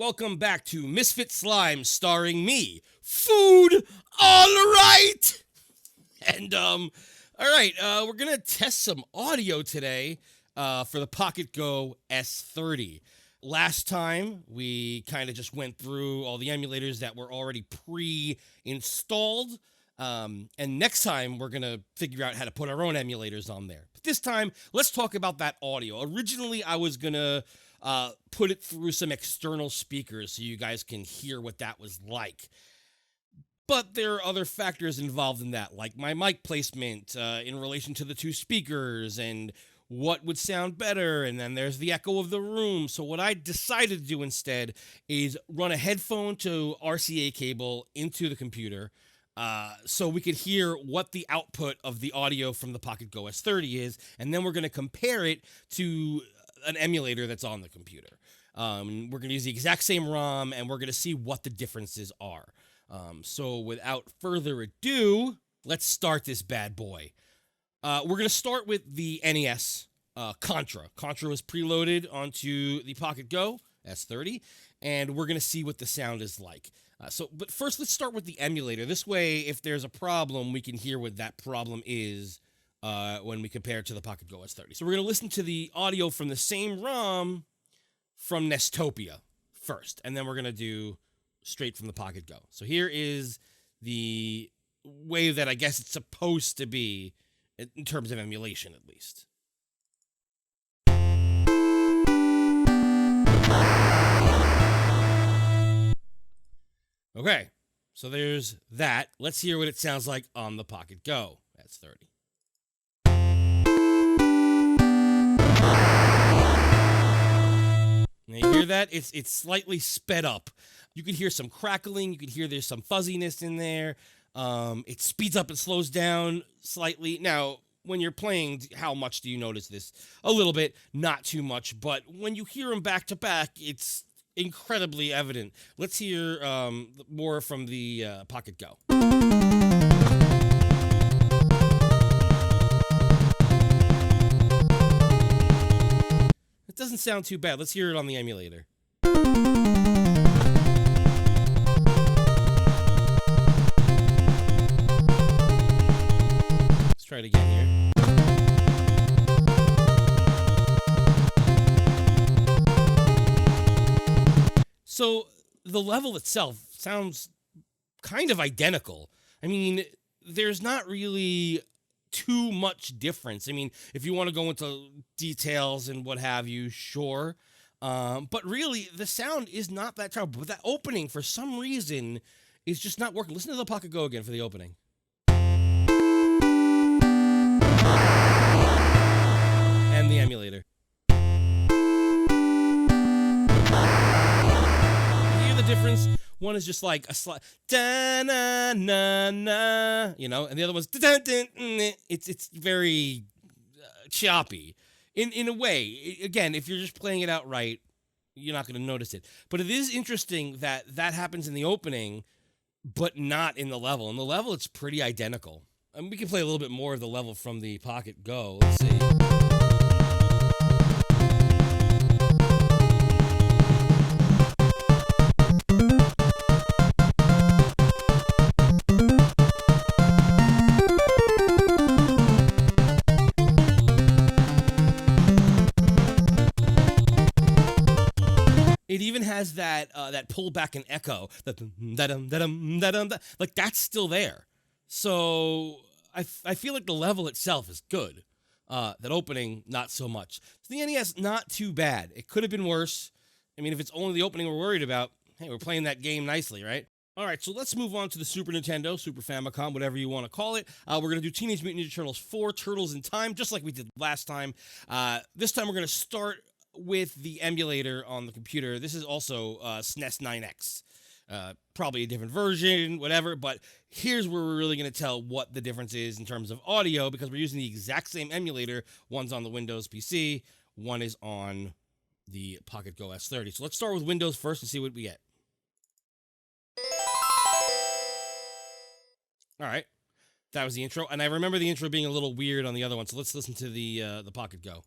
welcome back to Misfit-Slime, starring me, Food Alright! And, alright, we're gonna test some audio today, for the PocketGo S30. Last time, we kind of just went through all the emulators that were already pre-installed, and next time, we're gonna figure out how to put our own emulators on there. But this time, let's talk about that audio. Originally, I was gonna put it through some external speakers so you guys can hear what that was like. But there are other factors involved in that, like my mic placement in relation to the two speakers and what would sound better, and then there's the echo of the room. So what I decided to do instead is run a headphone to RCA cable into the computer so we could hear what the output of the audio from the PocketGo S30 is, and then we're going to compare it to an emulator that's on the computer. We're going to use the exact same ROM, and we're going to see what the differences are. So without further ado, let's start this bad boy. We're going to start with the NES, Contra. Contra was preloaded onto the PocketGo S30, and we're going to see what the sound is like. But first, let's start with the emulator. This way, if there's a problem, we can hear what that problem is when we compare it to the PocketGo S30. So we're going to listen to the audio from the same ROM from Nestopia first, and then we're going to do straight from the PocketGo. So here is the way that I guess it's supposed to be in terms of emulation, at least. Okay, so there's that. Let's hear what it sounds like on the PocketGo S30. Now you hear that? It's slightly sped up. You can hear some crackling. You can hear there's some fuzziness in there. It speeds up and slows down slightly. Now, when you're playing, how much do you notice this? A little bit, not too much. But when you hear them back to back, it's incredibly evident. Let's hear more from the PocketGo. It doesn't sound too bad. Let's hear it on the emulator. Let's try it again here. So the level itself sounds kind of identical. I mean, there's not really too much difference. I mean, if you want to go into details and what have you, sure. But really, the sound is not that terrible. But that opening, for some reason, is just not working. Listen to the PocketGo again for the opening. And the emulator. You hear the difference? One is just like a slight da-na-na-na, you know, and the other one's da-da-da-na. It's very choppy. In a way, again, if you're just playing it out right, you're not going to notice it. But it is interesting that that happens in the opening, but not in the level. In the level, it's pretty identical. And we can play a little bit more of the level from the PocketGo. Let's see. It even has that that pullback and echo, that like that's still there. So I feel like the level itself is good. That opening, not so much. So the NES, not too bad. It could have been worse. I mean, if it's only the opening we're worried about, hey, we're playing that game nicely, right? All right, so let's move on to the Super Nintendo, Super Famicom, whatever you want to call it. We're going to do Teenage Mutant Ninja Turtles 4, Turtles in Time, just like we did last time. This time we're going to start with the emulator on the computer. This is also SNES 9X. Probably a different version, whatever, but here's where we're really going to tell what the difference is in terms of audio, because we're using the exact same emulator. One's on the Windows PC, one is on the PocketGo S30. So let's start with Windows first and see what we get. All right, that was the intro, and I remember the intro being a little weird on the other one, so let's listen to the PocketGo.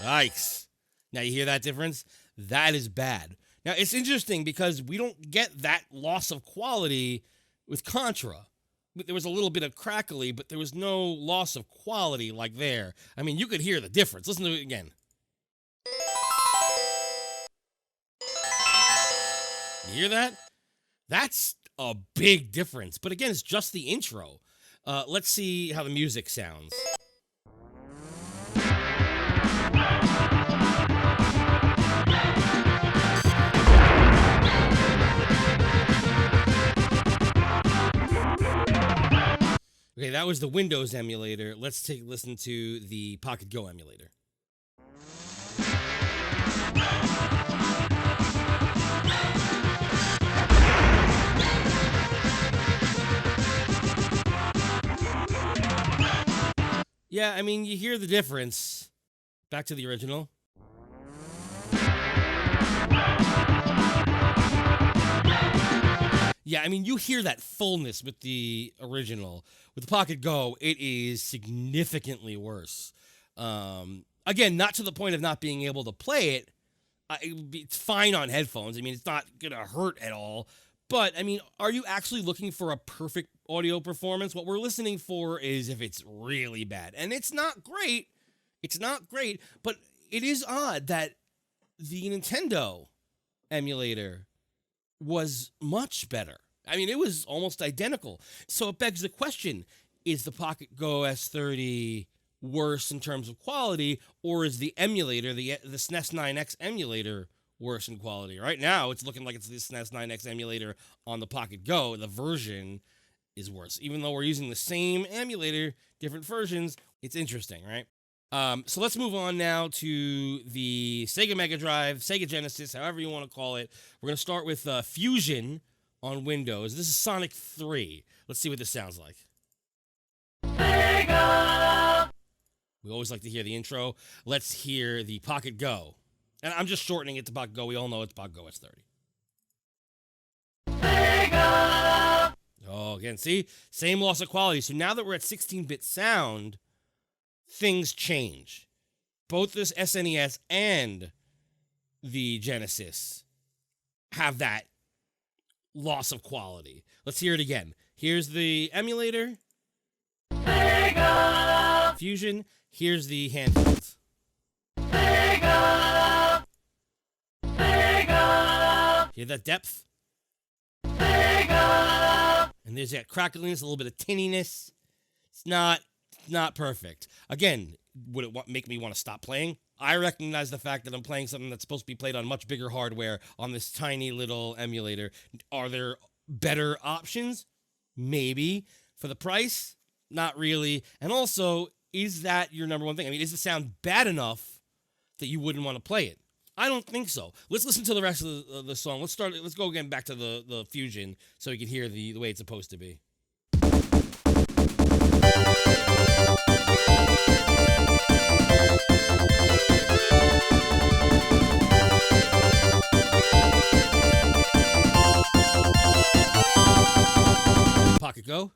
Yikes. Now you hear that difference? that is bad. Now, it's interesting because we don't get that loss of quality with Contra. There was a little bit of crackly, but there was no loss of quality like there. I mean, you could hear the difference. Listen to it again. You hear that? That's a big difference. But again, it's just the intro. Let's see how the music sounds. Okay, that was the Windows emulator. Let's take a listen to the PocketGo emulator. Yeah, I mean, you hear the difference. Back to the original. Yeah, I mean, you hear that fullness with the original. With the PocketGo, it is significantly worse. Again, not to the point of not being able to play it. It's fine on headphones. I mean, it's not going to hurt at all. But, I mean, are you actually looking for a perfect audio performance? What we're listening for is if it's really bad. And it's not great. It's not great. But it is odd that the Nintendo emulator was much better. I mean, it was almost identical. So it begs the question, is the PocketGo S30 worse in terms of quality, or is the emulator, the SNES 9X emulator, worse in quality? Right now, it's looking like it's the SNES 9X emulator on the PocketGo. The version is worse. Even though we're using the same emulator, different versions, it's interesting, right? So let's move on now to the Sega Mega Drive, Sega Genesis, however you want to call it. We're going to start with Fusion on Windows. This is Sonic 3. Let's see what this sounds like. Sega! We always like to hear the intro. Let's hear the PocketGo. And I'm just shortening it to PocketGo. We all know it's PocketGo S30. Sega! Oh, again, see? Same loss of quality. So now that we're at 16-bit sound, things change. Both this SNES and the Genesis have that loss of quality. Let's hear it again. Here's the emulator. Sega! Fusion. Here's the handhelds. Sega! Sega! Hear that depth? Sega! And there's that crackliness, a little bit of tinniness. It's not perfect. Again, would it make me want to stop playing? I recognize the fact that I'm playing something that's supposed to be played on much bigger hardware on this tiny little emulator. Are there better options? Maybe. For the price? Not really. And also, is that your number one thing? I mean, is the sound bad enough that you wouldn't want to play it? I don't think so. Let's listen to the rest of the song. Let's go again back to the Fusion so you can hear the way it's supposed to be. PocketGo.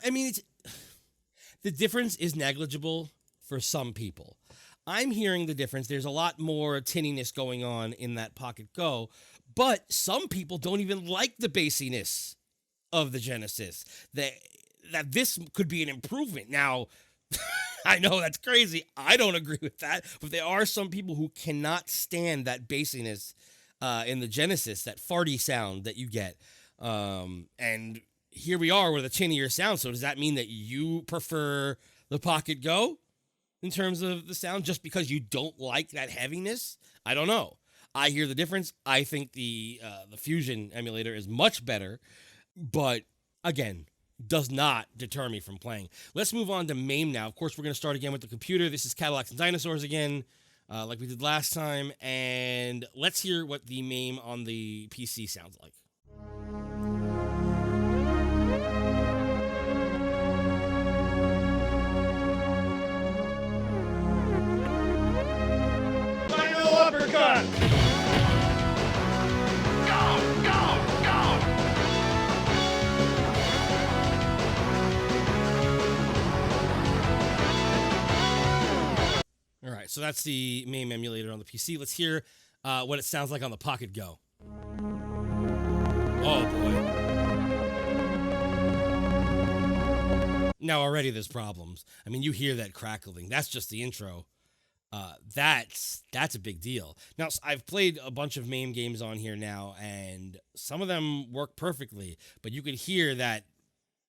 I mean, the difference is negligible for some people. I'm hearing the difference. There's a lot more tinniness going on in that PocketGo, but some people don't even like the bassiness of the Genesis. That this could be an improvement. Now, I know that's crazy. I don't agree with that, but there are some people who cannot stand that bassiness in the Genesis, that farty sound that you get. And here we are with a tinnier sound. So does that mean that you prefer the PocketGo in terms of the sound just because you don't like that heaviness? I don't know. I hear the difference. I think the Fusion emulator is much better, but again, does not deter me from playing. Let's move on to MAME now. Of course, we're going to start again with the computer. This is Cadillacs and Dinosaurs again, like we did last time. And let's hear what the MAME on the PC sounds like. Final uppercut! right, so that's the MAME emulator on the PC. Let's hear what it sounds like on the PocketGo. Oh, boy. Now, already there's problems. I mean, you hear that crackling. That's just the intro. That's a big deal. Now, I've played a bunch of MAME games on here now, and some of them work perfectly, but you could hear that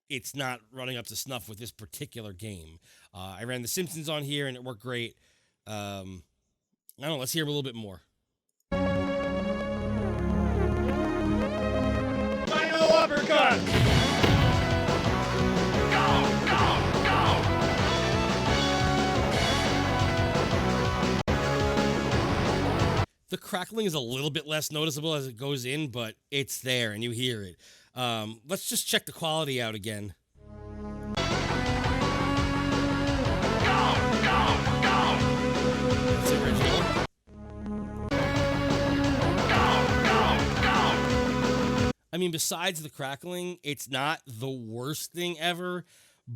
it's not running up to snuff with this particular game. I ran The Simpsons on here, and it worked great. I don't know. Let's hear a little bit more. Final uppercut! The crackling is a little bit less noticeable as it goes in, but it's there, and you hear it. Let's just check the quality out again. It's original. I mean, besides the crackling, it's not the worst thing ever,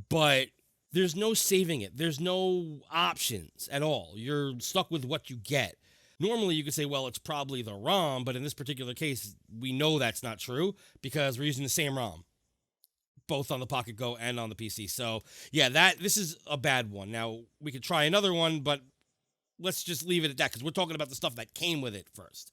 but there's no saving it. There's no options at all. You're stuck with what you get. Normally, you could say, well, it's probably the ROM, but in this particular case, we know that's not true because we're using the same ROM, both on the PocketGo and on the PC. So, yeah, this is a bad one. Now, we could try another one, but let's just leave it at that because we're talking about the stuff that came with it first.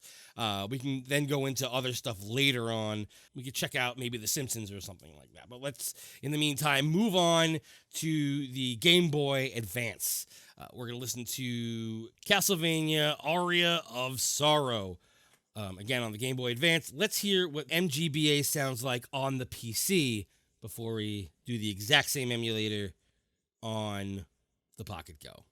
We can then go into other stuff later on. We could check out maybe The Simpsons or something like that. But let's, in the meantime, move on to the Game Boy Advance. We're going to listen to Castlevania Aria of Sorrow. Again, on the Game Boy Advance. Let's hear what MGBA sounds like on the PC before we do the exact same emulator on the PocketGo.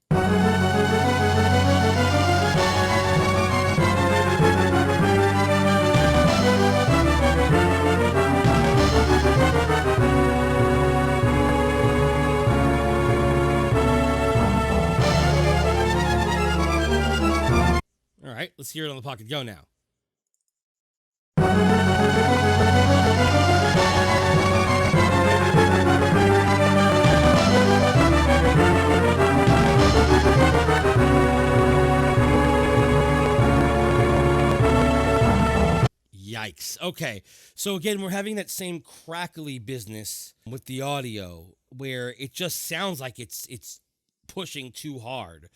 All right, let's hear it on the PocketGo now. Yikes. Okay, so again, we're having that same crackly business with the audio where it just sounds like it's pushing too hard,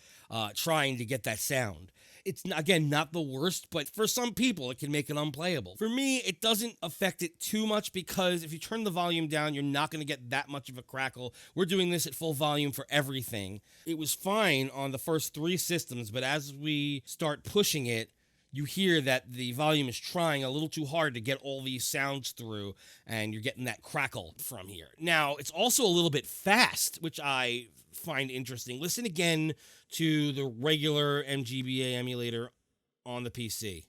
trying to get that sound. It's, again, not the worst, but for some people, it can make it unplayable. For me, it doesn't affect it too much because if you turn the volume down, you're not going to get that much of a crackle. We're doing this at full volume for everything. It was fine on the first 3 systems, but as we start pushing it, you hear that the volume is trying a little too hard to get all these sounds through, and you're getting that crackle from here. Now, it's also a little bit fast, which I find interesting. Listen again to the regular MGBA emulator on the PC.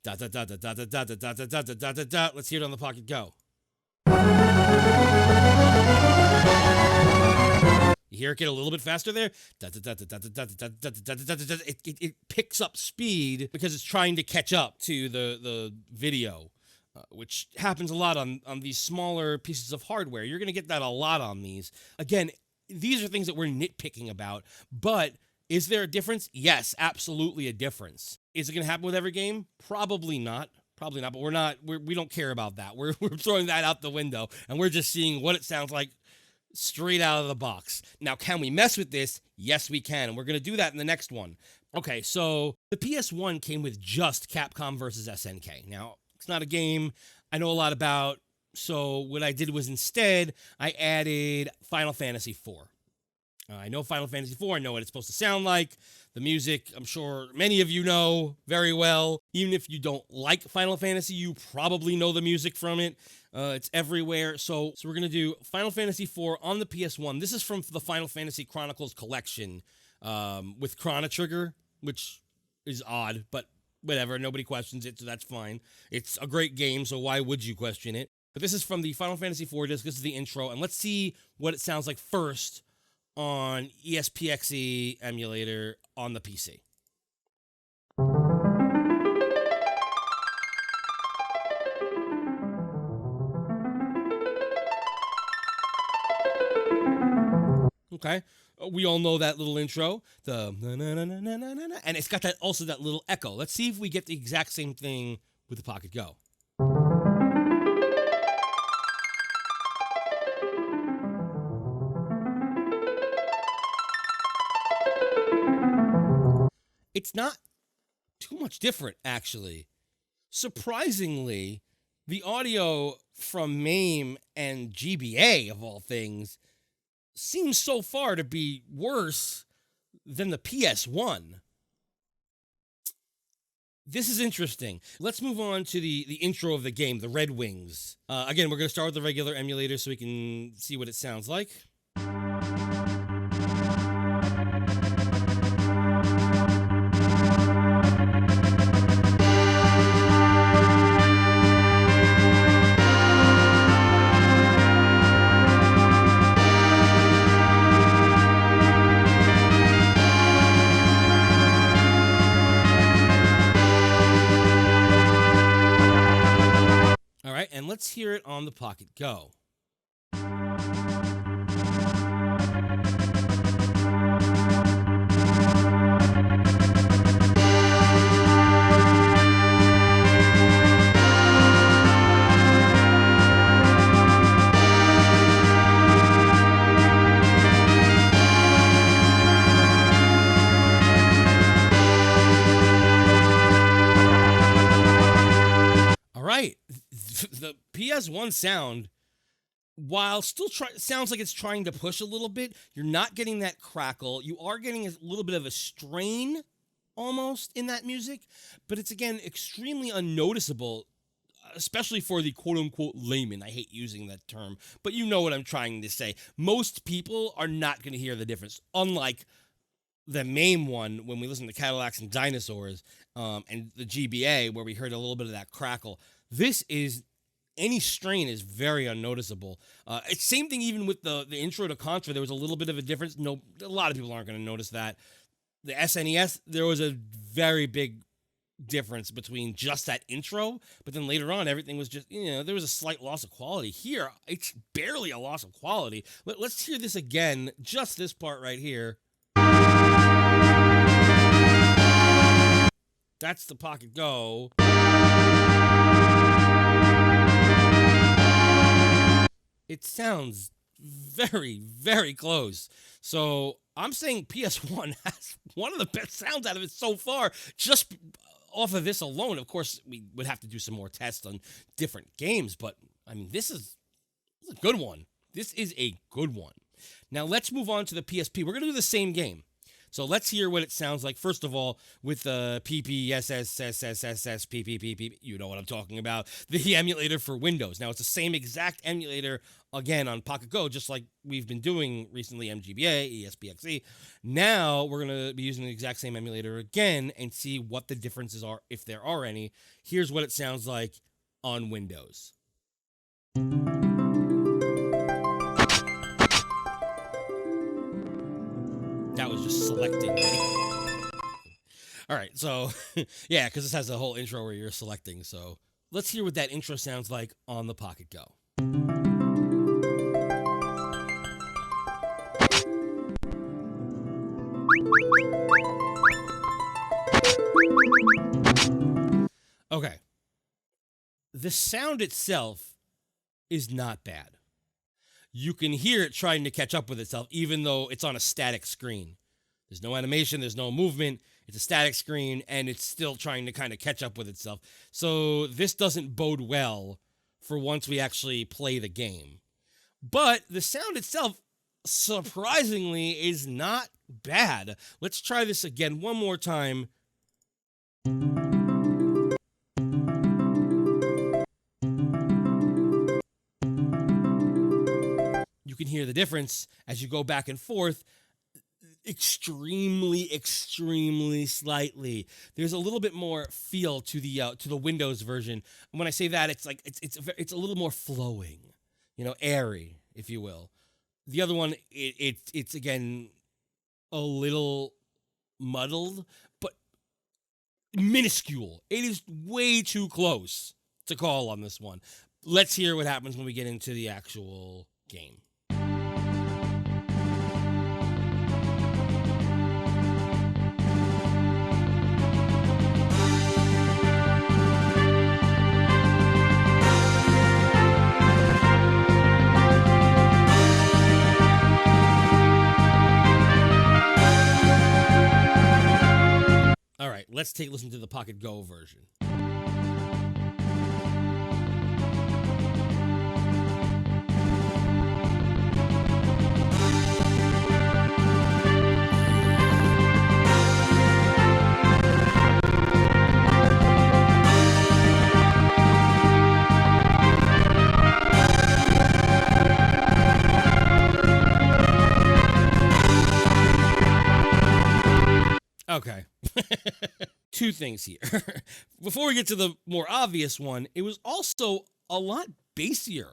Let's hear it on the PocketGo. You hear it get a little bit faster there? It picks up speed because it's trying to catch up to the video, which happens a lot on these smaller pieces of hardware. You're going to get that a lot on these. Again, these are things that we're nitpicking about, but is there a difference? Yes, absolutely a difference. Is it going to happen with every game? Probably not. Probably not, but we don't care about that. We're throwing that out the window, and we're just seeing what it sounds like straight out of the box. Now, can we mess with this? Yes, we can, and we're going to do that in the next one. Okay, so the PS1 came with just Capcom versus SNK. Now, it's not a game I know a lot about, so what I did was instead, I added Final Fantasy IV. I know Final Fantasy IV, I know what it's supposed to sound like. The music, I'm sure many of you know very well. Even if you don't like Final Fantasy, you probably know the music from it. It's everywhere. So we're going to do Final Fantasy IV on the PS1. This is from the Final Fantasy Chronicles collection with Chrono Trigger, which is odd, but whatever. Nobody questions it, so that's fine. It's a great game, so why would you question it? But this is from the Final Fantasy IV disc. This is the intro, and let's see what it sounds like first on ESPXE emulator on the PC. Okay, we all know that little intro, the na na na na na na na, and it's got that also that little echo. Let's see if we get the exact same thing with the Pocket Go. It's not too much different, actually. Surprisingly, the audio from MAME and GBA, of all things, seems so far to be worse than the PS1. This is interesting. Let's move on to the intro of the game, the Red Wings. Again, we're going to start with the regular emulator so we can see what it sounds like. All right, and let's hear it on the Pocket Go. Right, the PS1 sound, while still sounds like it's trying to push a little bit, you're not getting that crackle. You are getting a little bit of a strain almost in that music, but it's again extremely unnoticeable, especially for the quote-unquote layman. I hate using that term, but you know what I'm trying to say. Most people are not going to hear the difference, unlike the MAME one when we listen to Cadillacs and Dinosaurs, and the GBA where we heard a little bit of that crackle. This is, any strain is very unnoticeable. It's same thing even with the intro to Contra. There was a little bit of a difference. No, a lot of people aren't going to notice that. The SNES, there was a very big difference between just that intro, but then later on, everything was just, there was a slight loss of quality. Here, it's barely a loss of quality. Let's hear this again, just this part right here. That's the Pocket Go. It sounds very, very close. So I'm saying PS1 has one of the best sounds out of it so far, just off of this alone. Of course, we would have to do some more tests on different games, but I mean, this is a good one. This is a good one. Now let's move on to the PSP. We're going to do the same game. So let's hear what it sounds like, first of all, with the PPSSSSSSPPPP, you know what I'm talking about, the emulator for Windows. Now, it's the same exact emulator, again, on Pocket Go, just like we've been doing recently, MGBA, ESPXE. Now, we're going to be using the exact same emulator again and see what the differences are, if there are any. Here's what it sounds like on Windows. That was just selecting. All right, so yeah, because this has a whole intro where you're selecting. So let's hear what that intro sounds like on the Pocket Go. Okay. The sound itself is not bad. You can hear it trying to catch up with itself, even though it's on a static screen. There's no animation, there's no movement, it's a static screen, and it's still trying to kind of catch up with itself. So this doesn't bode well for once we actually play the game. But the sound itself, surprisingly, is not bad. Let's try this again one more time. You can hear the difference as you go back and forth extremely slightly. There's a little bit more feel to the Windows version. And when I say that, it's like it's a little more flowing, airy, if you will. The other one, it's again a little muddled, but minuscule. It is way too close to call on this one. Let's hear what happens when we get into the actual game. let's take a listen to the PocketGo version. Okay. Two things here. Before we get to the more obvious one, it was also a lot bassier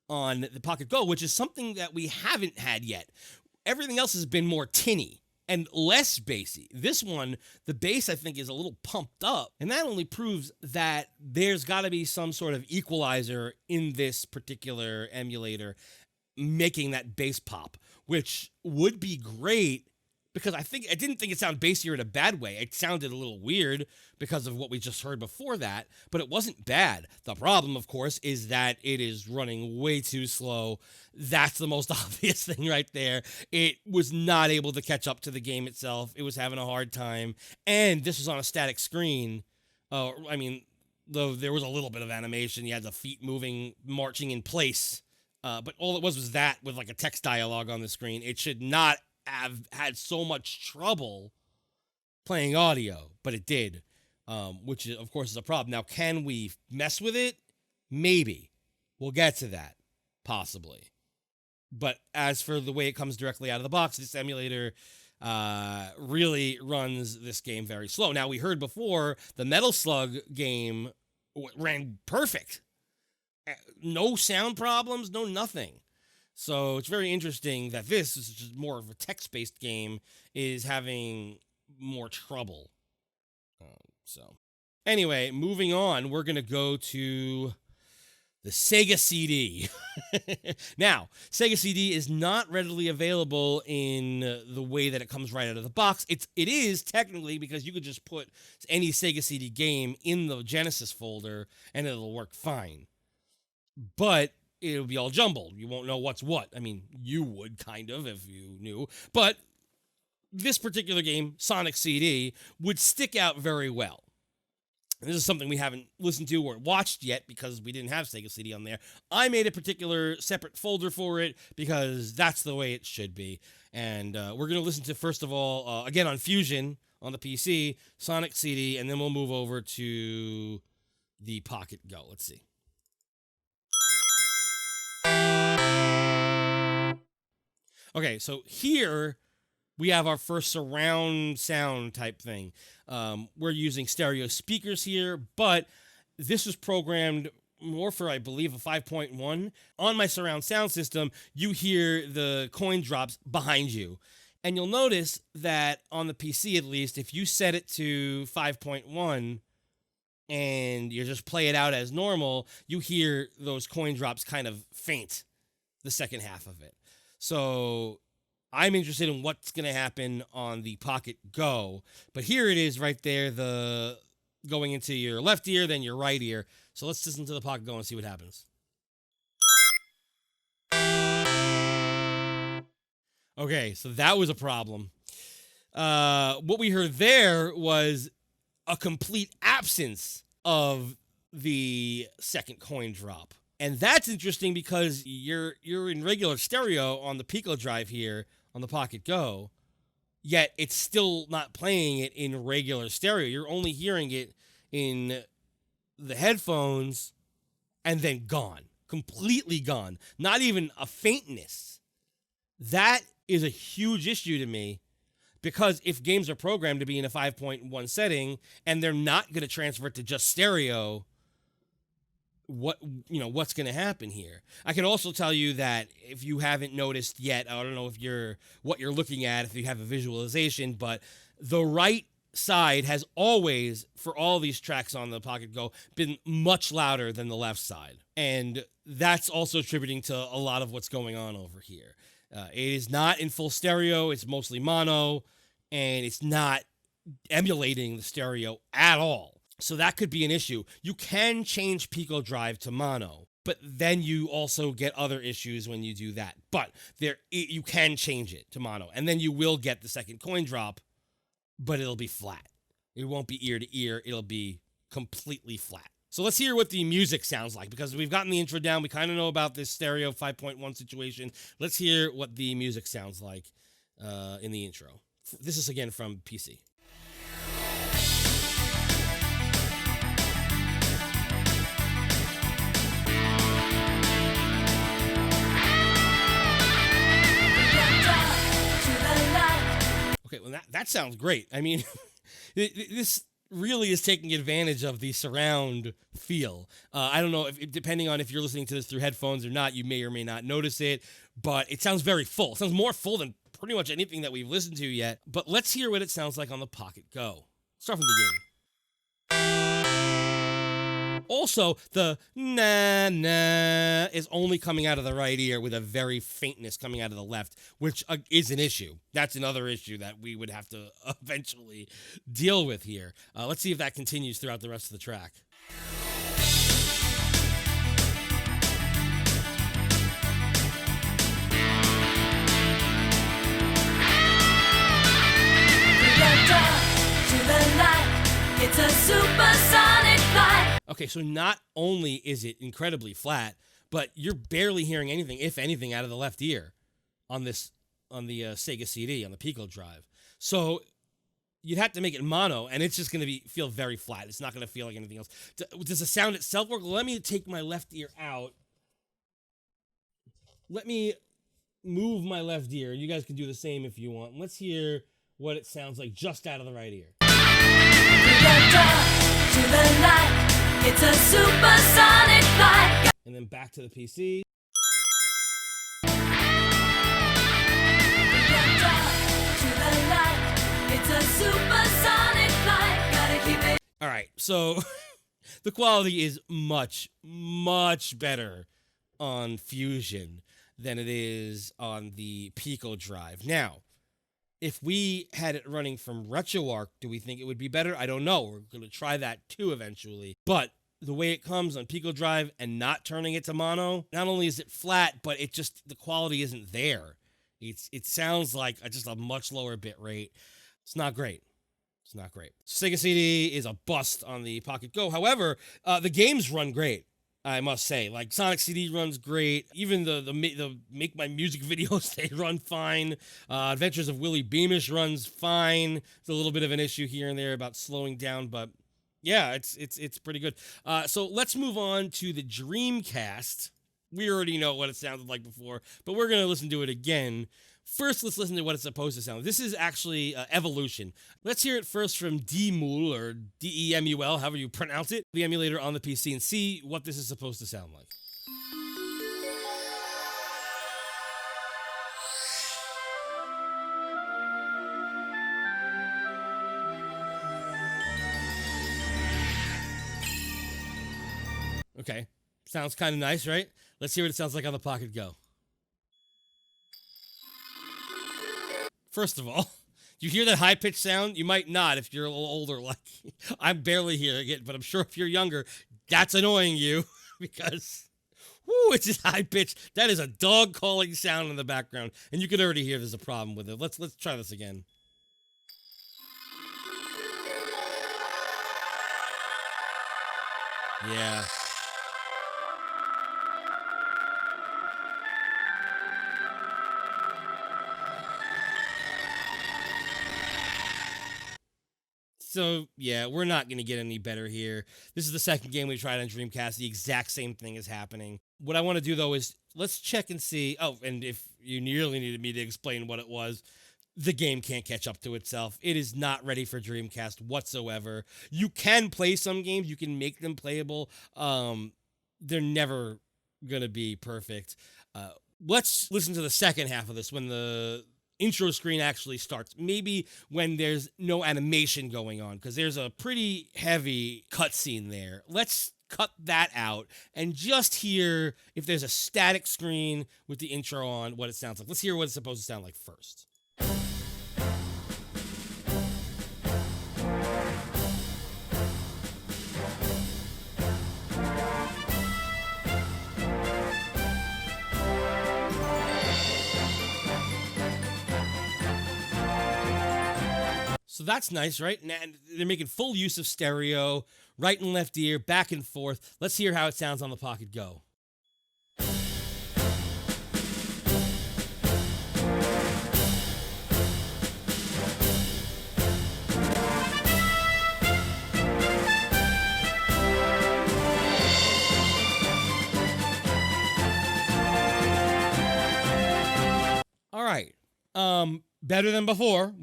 on the PocketGo, which is something that we haven't had yet. Everything else has been more tinny and less bassy. This one, the bass, I think, is a little pumped up, and that only proves that there's got to be some sort of equalizer in this particular emulator making that bass pop, which would be great. Because I didn't think it sounded bassier in a bad way. It sounded a little weird because of what we just heard before that, but it wasn't bad. The problem, of course, is that it is running way too slow. That's the most obvious thing right there. It was not able to catch up to the game itself. It was having a hard time. And this was on a static screen. Though there was a little bit of animation. You had the feet moving, marching in place. But all it was that with like a text dialogue on the screen. It should not have had so much trouble playing audio, but it did, which is, of course, is a problem. Now, can we mess with it? Maybe. We'll get to that, possibly. But as for the way it comes directly out of the box, this emulator really runs this game very slow. Now, we heard before, the Metal Slug game ran perfect. No sound problems, no nothing. So it's very interesting that this is just more of a text-based game is having more trouble. Anyway, moving on, we're going to go to the Sega CD. Now, Sega CD is not readily available in the way that it comes right out of the box. It is technically, because you could just put any Sega CD game in the Genesis folder and it'll work fine. But it'll be all jumbled. You won't know what's what. I mean, you would, kind of, if you knew. But this particular game, Sonic CD, would stick out very well. And this is something we haven't listened to or watched yet because we didn't have Sega CD on there. I made a particular separate folder for it because that's the way it should be. And we're going to listen to, first of all, again on Fusion on the PC, Sonic CD, and then we'll move over to the PocketGo. Let's see. Okay, so here we have our first surround sound type thing. We're using stereo speakers here, but this was programmed more for, I believe, a 5.1. On my surround sound system, you hear the coin drops behind you. And you'll notice that on the PC, at least, if you set it to 5.1 and you just play it out as normal, you hear those coin drops kind of faint the second half of it. So I'm interested in what's going to happen on the PocketGo. But here it is right there, the going into your left ear, then your right ear. So let's listen to the PocketGo and see what happens. Okay, so that was a problem. What we heard there was a complete absence of the second coin drop. And that's interesting because you're in regular stereo on the Pico drive here on the PocketGo, yet it's still not playing it in regular stereo. You're only hearing it in the headphones and then gone. Completely gone. Not even a faintness. That is a huge issue to me because if games are programmed to be in a 5.1 setting and they're not going to transfer it to just stereo, what's going to happen here? I can also tell you that if you haven't noticed yet, I don't know if what you're looking at, if you have a visualization, but the right side has always, for all these tracks on the PocketGo, been much louder than the left side. And that's also attributing to a lot of what's going on over here. It is not in full stereo, it's mostly mono, and it's not emulating the stereo at all. So that could be an issue. You can change Pico Drive to mono, but then you also get other issues when you do that. But you can change it to mono, and then you will get the second coin drop, but it'll be flat. It won't be ear to ear. It'll be completely flat. So let's hear what the music sounds like, because we've gotten the intro down. We kind of know about this stereo 5.1 situation. Let's hear what the music sounds like in the intro. This is, again, from PC. Okay, well, that sounds great. I mean, this really is taking advantage of the surround feel. I don't know, if depending on if you're listening to this through headphones or not, you may or may not notice it, but it sounds very full. It sounds more full than pretty much anything that we've listened to yet. But let's hear what it sounds like on the PocketGo. Start from the beginning. Also, the na-na is only coming out of the right ear with a very faintness coming out of the left, which is an issue. That's another issue that we would have to eventually deal with here. Let's see if that continues throughout the rest of the track. It's a supersonic flight. Okay, so not only is it incredibly flat, but you're barely hearing anything, if anything, out of the left ear on the Sega CD, on the Pico drive. So you'd have to make it mono, and it's just going to feel very flat. It's not going to feel like anything else. Does the sound itself work? Let me take my left ear out. Let me move my left ear. You guys can do the same if you want. Let's hear what it sounds like just out of the right ear. To the light, it's a supersonic flight. And then back to the PC. To the light, it's a supersonic flight. Gotta keep it. All right, so the quality is much, much better on Fusion than it is on the Pico drive. Now, if we had it running from RetroArch, do we think it would be better? I don't know. We're going to try that too eventually. But the way it comes on Pico Drive and not turning it to mono, not only is it flat, but the quality isn't there. It sounds like just a much lower bit rate. It's not great. It's not great. Sega CD is a bust on the PocketGo. However, the games run great, I must say. Like, Sonic CD runs great. Even the Make My Music videos, they run fine. Adventures of Willie Beamish runs fine. It's a little bit of an issue here and there about slowing down, but yeah, it's pretty good. So let's move on to the Dreamcast. We already know what it sounded like before, but we're going to listen to it again. First, let's listen to what it's supposed to sound like. This is actually Evolution. Let's hear it first from Demul, or D-E-M-U-L, however you pronounce it, the emulator on the PC, and see what this is supposed to sound like. Okay, sounds kind of nice, right? Let's hear what it sounds like on the PocketGo. First of all, you hear that high-pitched sound? You might not if you're a little older like me. I'm barely hearing it, but I'm sure if you're younger, that's annoying you because, whoo, it's just high-pitched. That is a dog calling sound in the background, and you can already hear there's a problem with it. Let's try this again. Yeah. So, yeah, we're not going to get any better here. This is the second game we tried on Dreamcast. The exact same thing is happening. What I want to do, though, is let's check and see. Oh, and if you nearly needed me to explain what it was, the game can't catch up to itself. It is not ready for Dreamcast whatsoever. You can play some games. You can make them playable. They're never going to be perfect. Let's listen to the second half of this when the intro screen actually starts. Maybe when there's no animation going on, because there's a pretty heavy cutscene there. Let's cut that out and just hear if there's a static screen with the intro on, what it sounds like. Let's hear what it's supposed to sound like first. So that's nice, right? And they're making full use of stereo, right and left ear, back and forth. Let's hear how it sounds on the Pocket Go. All right. Better than before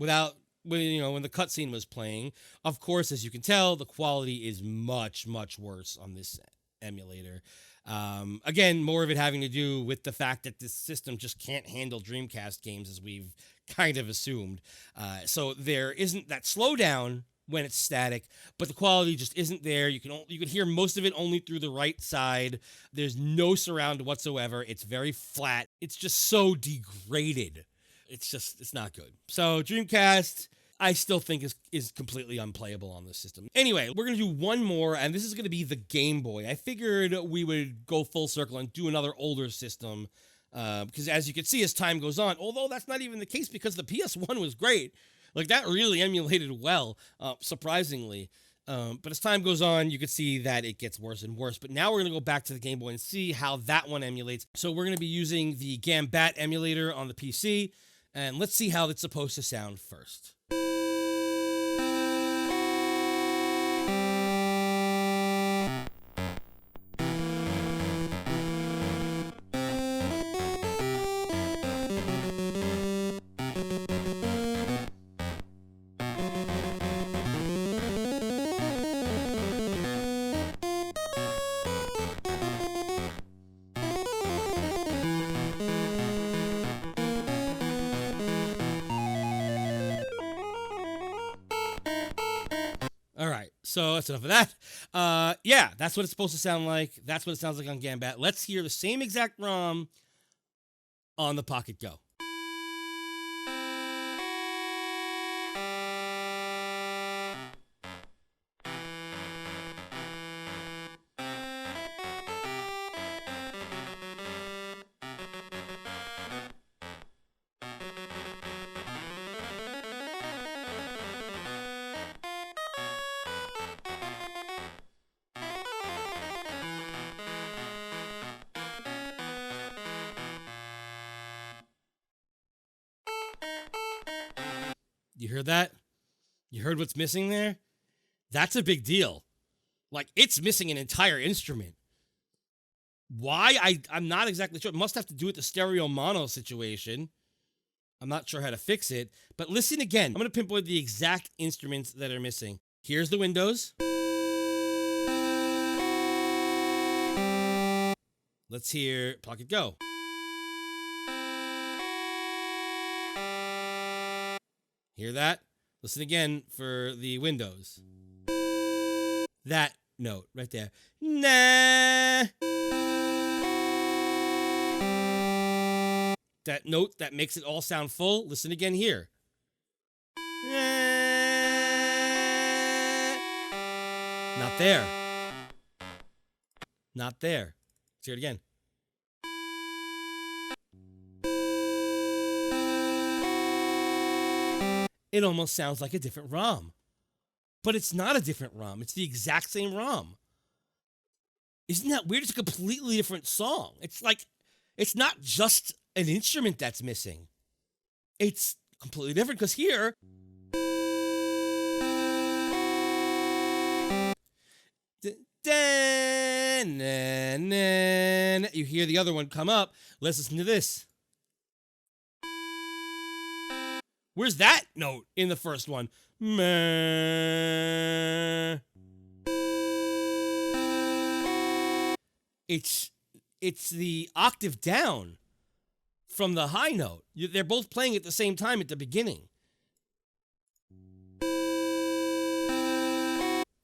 when the cutscene was playing. Of course, as you can tell, the quality is much, much worse on this emulator. Again, more of it having to do with the fact that this system just can't handle Dreamcast games, as we've kind of assumed. So there isn't that slowdown when it's static, but the quality just isn't there. You can hear most of it only through the right side. There's no surround whatsoever. It's very flat. It's just so degraded. It's not good. So Dreamcast, I still think is completely unplayable on this system. Anyway, we're going to do one more, and this is going to be the Game Boy. I figured we would go full circle and do another older system, because as you can see, as time goes on, although that's not even the case because the PS1 was great. Like, that really emulated well, surprisingly. But as time goes on, you can see that it gets worse and worse. But now we're going to go back to the Game Boy and see how that one emulates. So we're going to be using the Gambat emulator on the PC, and let's see how it's supposed to sound first. All right, so that's enough of that. Yeah, that's what it's supposed to sound like. That's what it sounds like on Gambat. Let's hear the same exact ROM on the Pocket Go. You heard that? You heard what's missing there? That's a big deal. Like, it's missing an entire instrument. Why? I'm not exactly sure. It must have to do with the stereo mono situation. I'm not sure how to fix it. But listen again. I'm going to pinpoint the exact instruments that are missing. Here's the Windows. Let's hear Pocket Go. Hear that? Listen again for the Windows. That note right there. Nah. That note that makes it all sound full. Listen again here. Nah. Not there. Not there. Let's hear it again. It almost sounds like a different ROM. But it's not a different ROM. It's the exact same ROM. Isn't that weird? It's a completely different song. It's like, it's not just an instrument that's missing. It's completely different because here, you hear the other one come up. Let's listen to this. Where's that note in the first one? Meh. It's the octave down from the high note. They're both playing at the same time at the beginning.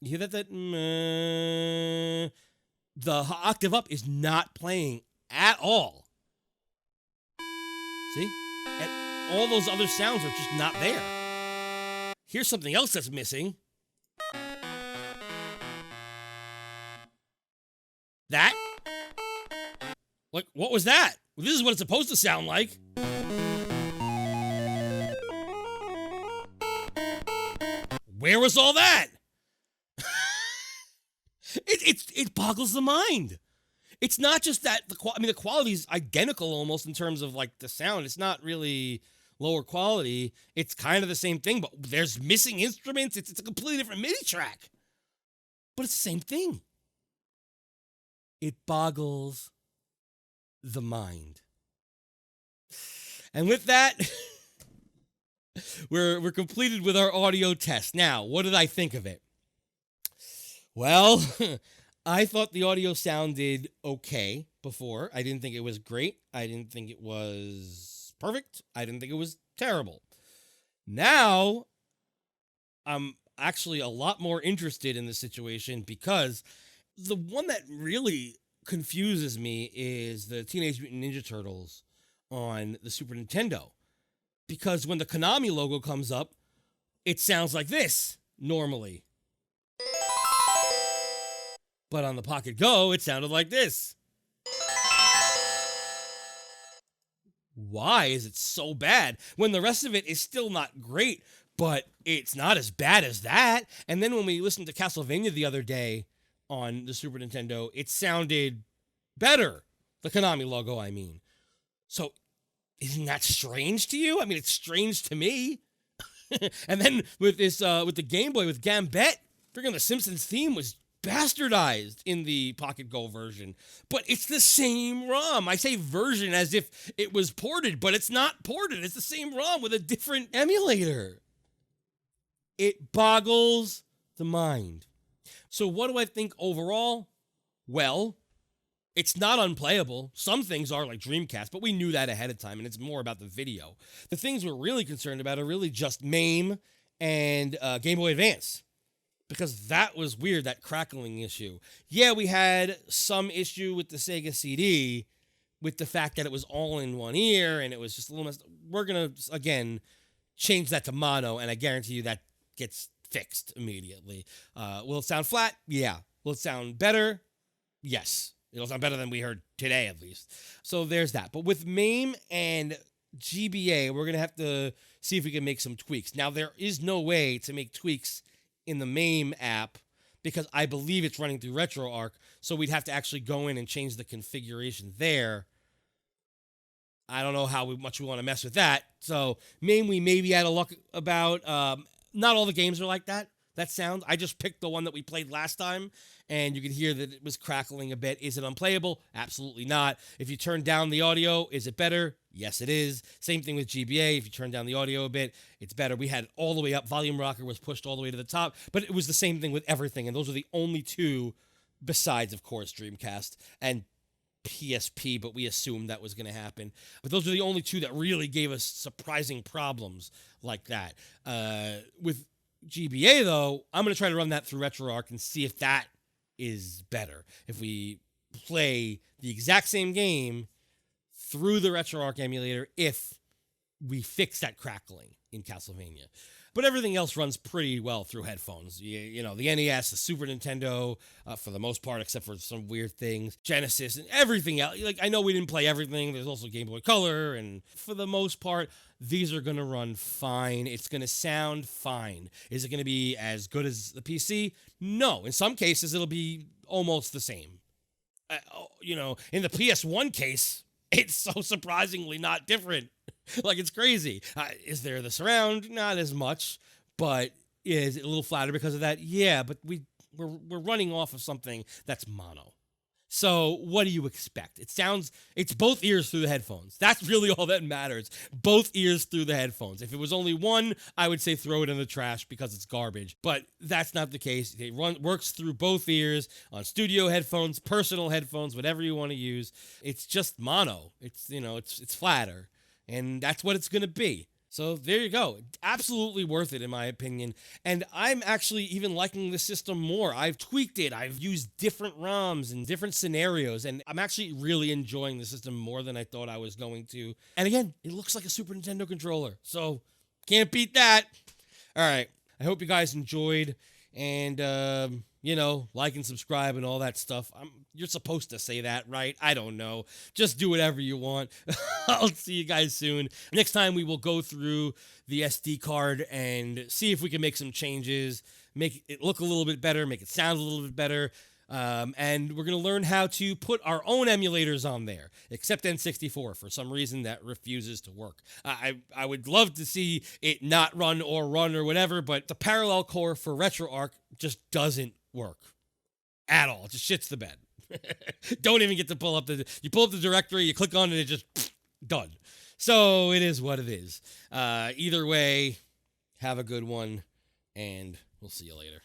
You hear that? Meh. The octave up is not playing at all. See? All those other sounds are just not there. Here's something else that's missing. That? Like, what was that? Well, this is what it's supposed to sound like. Where was all that? It boggles the mind. It's not just that the quality is identical almost in terms of like the sound. It's not really lower quality. It's kind of the same thing, but there's missing instruments. It's a completely different MIDI track, but it's the same thing. It boggles the mind. And with that, we're completed with our audio test. Now, what did I think of it? Well, I thought the audio sounded okay before. I didn't think it was great. I didn't think it was perfect. I didn't think it was terrible. Now, I'm actually a lot more interested in the situation because the one that really confuses me is the Teenage Mutant Ninja Turtles on the Super Nintendo. Because when the Konami logo comes up, it sounds like this normally. But on the PocketGo, it sounded like this. Why is it so bad when the rest of it is still not great, but it's not as bad as that? And then when we listened to Castlevania the other day on the Super Nintendo, it sounded better. The Konami logo, I mean. So isn't that strange to you? I mean, it's strange to me. And then with this, with the Game Boy, with Gambit, freaking the Simpsons theme was bastardized in the PocketGo version, but it's the same ROM. I say version as if it was ported, but it's not ported. It's the same ROM with a different emulator. It boggles the mind. So what do I think overall? Well, it's not unplayable. Some things are like Dreamcast, but we knew that ahead of time, and it's more about the video. The things we're really concerned about are really just MAME and Game Boy Advance. Because that was weird, that crackling issue. Yeah, we had some issue with the Sega CD with the fact that it was all in one ear and it was just a little messed up. We're going to, again, change that to mono, and I guarantee you that gets fixed immediately. Will it sound flat? Yeah. Will it sound better? Yes. It'll sound better than we heard today, at least. So there's that. But with MAME and GBA, we're going to have to see if we can make some tweaks. Now, there is no way to make tweaks in the MAME app because I believe it's running through RetroArch, so we'd have to actually go in and change the configuration there. I don't know how much we want to mess with that. So MAME we maybe had a look about. Not all the games are like that. That sound. I just picked the one that we played last time, and you could hear that it was crackling a bit. Is it unplayable? Absolutely not. If you turn down the audio, is it better? Yes, it is. Same thing with GBA. If you turn down the audio a bit, it's better. We had it all the way up. Volume rocker was pushed all the way to the top, but it was the same thing with everything, and those are the only two, besides, of course, Dreamcast and PSP, but we assumed that was going to happen. But those are the only two that really gave us surprising problems like that. With GBA, though, I'm going to try to run that through RetroArch and see if that is better. If we play the exact same game through the RetroArch emulator, if we fix that crackling in Castlevania. But everything else runs pretty well through headphones. You know, the NES, the Super Nintendo, for the most part, except for some weird things, Genesis, and everything else. Like, I know we didn't play everything. There's also Game Boy Color, and for the most part, these are going to run fine. It's going to sound fine. Is it going to be as good as the PC? No. In some cases, it'll be almost the same. You know, in the PS1 case, it's so surprisingly not different. Like, it's crazy. Is there the surround? Not as much, but is it a little flatter because of that? Yeah, but we're running off of something that's mono. So what do you expect? It's both ears through the headphones. That's really all that matters. Both ears through the headphones. If it was only one, I would say throw it in the trash because it's garbage. But that's not the case. It works through both ears on studio headphones, personal headphones, whatever you want to use. It's just mono. It's flatter. And that's what it's going to be. So there you go. Absolutely worth it, in my opinion. And I'm actually even liking the system more. I've tweaked it. I've used different ROMs and different scenarios. And I'm actually really enjoying the system more than I thought I was going to. And again, it looks like a Super Nintendo controller. So can't beat that. All right. I hope you guys enjoyed. And like and subscribe and all that stuff. You're supposed to say that, right? I don't know. Just do whatever you want. I'll see you guys soon. Next time we will go through the SD card and see if we can make some changes, make it look a little bit better, make it sound a little bit better. And we're going to learn how to put our own emulators on there, except N64. For some reason, that refuses to work. I would love to see it not run or whatever, but the parallel core for RetroArch just doesn't work at all. It just shits the bed. Don't even get to pull up you pull up the directory, you click on it, it just done. So it is what it is. Either way, have a good one, and we'll see you later.